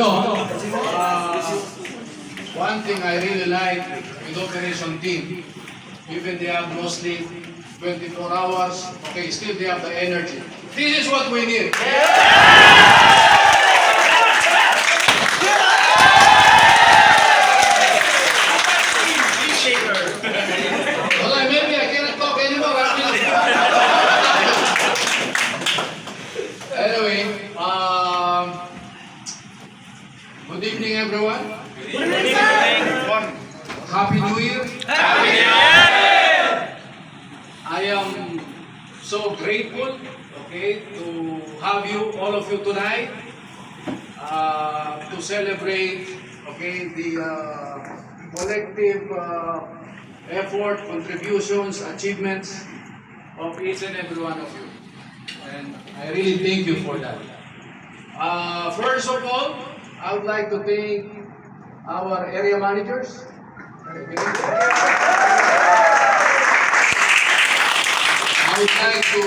know, one thing I really like with Operation Team, even they have no sleep, 24 hours, okay, still they have the energy. This is what we need. Well, maybe I cannot talk anymore. Anyway, good evening, everyone. Good evening, sir. Happy New Year. Happy New Year! I am so grateful, okay, to have you, all of you tonight, to celebrate, okay, the collective effort, contributions, achievements of each and every one of you. And I really thank you for that. First of all, I would like to thank our area managers. I would like to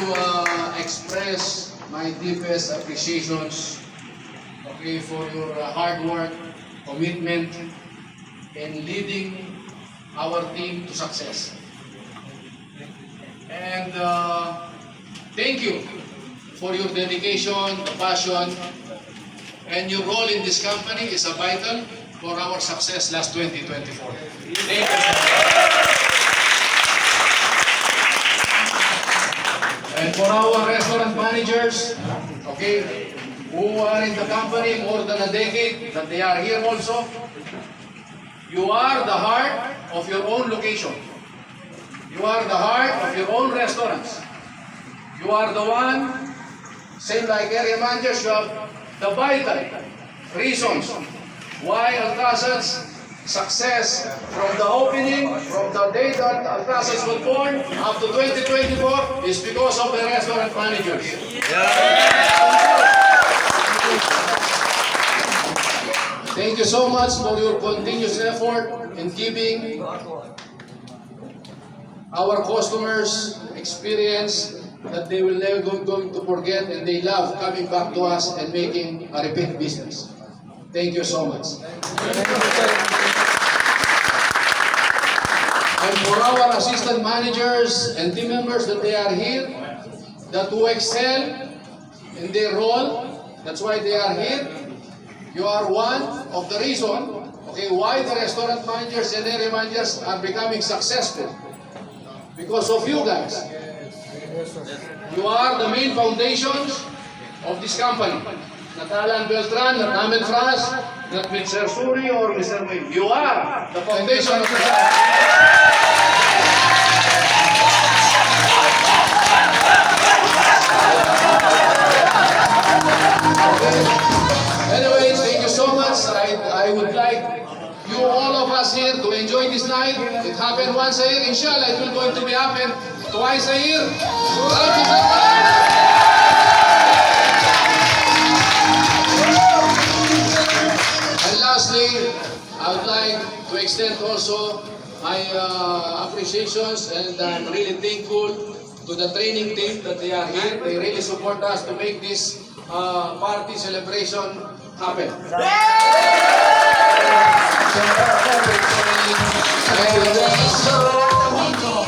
express my deepest appreciations, okay, for your hard work, commitment, in leading our team to success. And thank you for your dedication, passion, and your role in this company is a vital for our success last 2024. Thank you. And for our restaurant managers, okay, who are in the company more than a decade, that they are here also, you are the heart of your own location. You are the heart of your own restaurants. You are the one, same like area managers, you have the vital reasons why Alcazar's success from the opening, from the day that Alcazar was born up to 2024 is because of the restaurant managers. Thank you so much for your continuous effort in keeping our customers experience that they will never going to forget, and they love coming back to us and making a repeat business. Thank you so much. And for our assistant managers and team members that they are here, that who excel in their role, that's why they are here. You are one of the reason, okay, why the restaurant managers and area managers are becoming successful. Because of you guys. You are the main foundations of this company. Not Alan Beltran, not Ahmed Fras, not Mr. Suri or Mr. Wayne. You are the foundation of the Anyways, thank you so much. I would like you, all of us here, to enjoy this night. It happened once a year. Inshallah, it will going to be happen twice a year. Thank you so much. And lastly, I would like to extend also my appreciations, and I'm really thankful to the training team that they are here. They really support us to make this party celebration happen.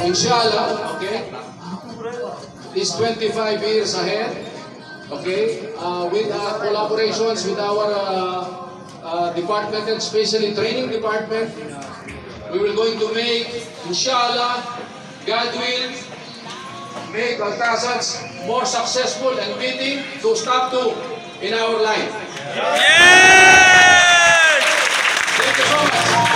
Inshallah, okay, this 25 years ahead, okay, with collaborations with our department, and especially training department, we will going to make, inshallah, God will make Alcazar's more successful and meeting to stop to in our life. Yes! Thank you so much.